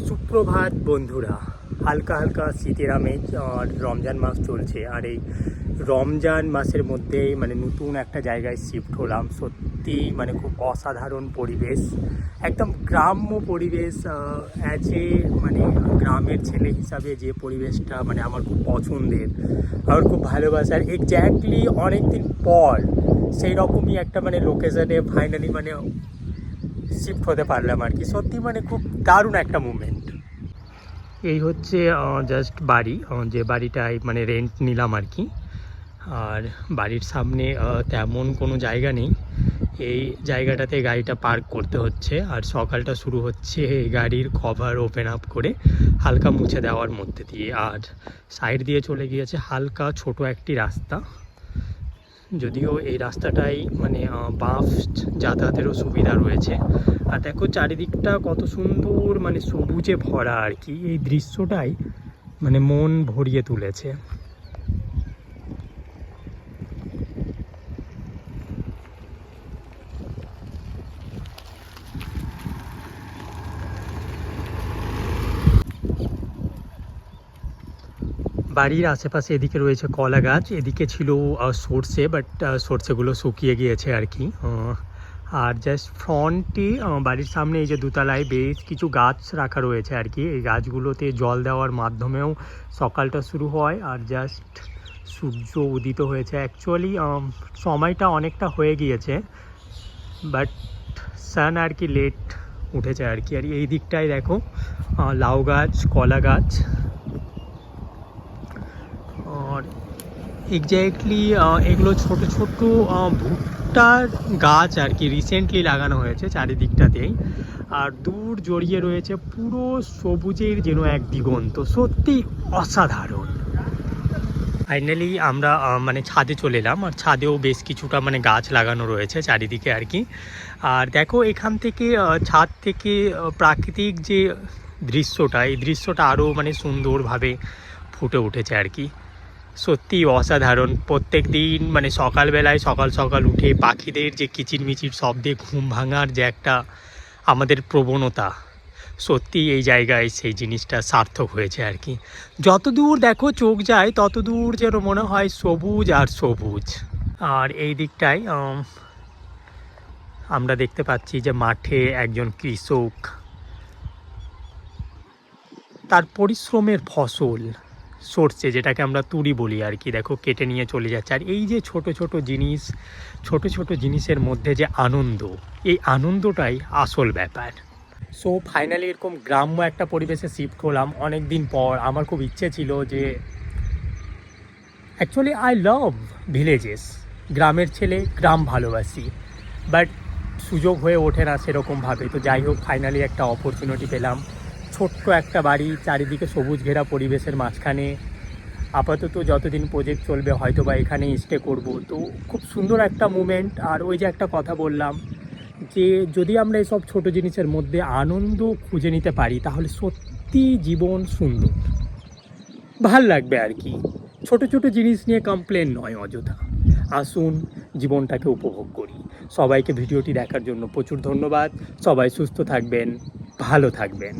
সুপ্রভাত বন্ধুরা, হালকা হালকা শীতের আমেজ আর রমজান মাস চলছে। আর এই রমজান মাসের মধ্যেই নতুন একটা জায়গায় শিফট হলাম। সত্যি খুব অসাধারণ পরিবেশ, একদম গ্রাম্য পরিবেশ। অ্যাজ এ গ্রামের ছেলে হিসাবে যে পরিবেশটা আমার খুব পছন্দের, আমার খুব ভালোবাসার। এক্স্যাক্টলি অনেকদিন পর সেই রকমই একটা লোকেশনে ফাইনালি শিফট হতে পারলাম আর কি। সত্যি খুব দারুণ একটা মুভমেন্ট। এই হচ্ছে জাস্ট বাড়ি, যে বাড়িটায় রেন্ট নিলাম আর কি। আর বাড়ির সামনে তেমন কোনো জায়গা নেই, এই জায়গাটাতে গাড়িটা পার্ক করতে হচ্ছে। আর সকালটা শুরু হচ্ছে এই গাড়ির কভার ওপেন আপ করে হালকা মুছে দেওয়ার মধ্যে দিয়ে। আর সাইড দিয়ে চলে গিয়েছে হালকা ছোট একটি রাস্তা, যদিও এই রাস্তাটাই বাস যাতায়াতেরও সুবিধা রয়েছে। আর দেখো চারিদিকটা কত সুন্দর সবুজে ভরা আর কি। এই দৃশ্যটাই মন ভরিয়ে তুলেছে। বাড়ির আশেপাশে এদিকে রয়েছে কলা গাছ, এদিকে ছিল সর্ষে, বাট সর্ষেগুলো শুকিয়ে গিয়েছে আর কি। আর জাস্ট ফ্রন্টে বাড়ির সামনে এই যে দোতলায় বেশ কিছু গাছ রাখা রয়েছে আর কি। এই গাছগুলোতে জল দেওয়ার মাধ্যমেও সকালটা শুরু হয়। আর জাস্ট সূর্য উদিত হয়েছে। অ্যাকচুয়ালি সময়টা অনেকটা হয়ে গিয়েছে, বাট সান আর কি লেট উঠেছে আর কি। আর এই দিকটায় দেখো লাউ গাছ, কলা গাছ। আর এক্স্যাক্টলি এগুলো ছোট ছোট ভুট্টার গাছ আর কি, রিসেন্টলি লাগানো হয়েছে চারিদিকটাতেই। আর দূর জড়িয়ে রয়েছে পুরো সবুজের যেন এক দিগন্ত। সত্যি অসাধারণ। ফাইনালি আমরা ছাদে চলে এলাম। আর ছাদেও বেশ কিছুটা গাছ লাগানো রয়েছে চারিদিকে আর কি। আর দেখো এখান থেকে ছাদ থেকে প্রাকৃতিক যে দৃশ্যটা, এই দৃশ্যটা আরও সুন্দরভাবে ফুটে উঠেছে আর কি। সত্যি অসাধারণ। প্রত্যেক দিন সকালবেলায় সকাল সকাল উঠে পাখিদের যে কিচিরমিচির শব্দে ঘুম ভাঙার যে একটা আমাদের প্রবণতা, সত্যি এই জায়গায় সেই জিনিসটা সার্থক হয়েছে আর কি। যত দূর দেখো চোখ যায় তত দূর যেন মনে হয় সবুজ আর সবুজ। আর এই দিকটায় আমরা দেখতে পাচ্ছি যে মাঠে একজন কৃষক তার পরিশ্রমের ফসল সরষে, যেটাকে আমরা তুরি বলি আর কি, দেখো কেটে নিয়ে চলে যাচ্ছে। আর এই যে ছোট ছোট জিনিস, ছোট ছোট জিনিসের মধ্যে যে আনন্দ, এই আনন্দটাই আসল ব্যাপার। সো ফাইনালি এরকম গ্রাম্য একটা পরিবেশে শিফট হলাম অনেক দিন পর। আমার খুব ইচ্ছে ছিল যে অ্যাকচুয়ালি আই লাভ ভিলেজেস, গ্রামের ছেলে, গ্রাম ভালোবাসি, বাট সুযোগ হয়ে ওঠে না সেরকমভাবে। তো যাই হোক, ফাইনালি একটা অপরচুনিটি পেলাম। ছোট্ট একটা বাড়ি, চারিদিকে সবুজ ঘেরা পরিবেশের মাঝখানে। আপাতত যতদিন প্রজেক্ট চলবে হয়তো বা এখানেই স্টে করব। তো খুব সুন্দর একটা মুমেন্ট। আর ওই যে একটা কথা বললাম যে যদি আমরা এসব ছোট জিনিসের মধ্যে আনন্দ খুঁজে নিতে পারি তাহলে সত্যি জীবন সুন্দর, ভাল লাগবে আর কি। ছোট ছোট জিনিস নিয়ে কমপ্লেন নয় অযথা। আসুন জীবনটাকে উপভোগ করি। সবাইকে ভিডিওটি দেখার জন্য প্রচুর ধন্যবাদ। সবাই সুস্থ থাকবেন, ভালো থাকবেন।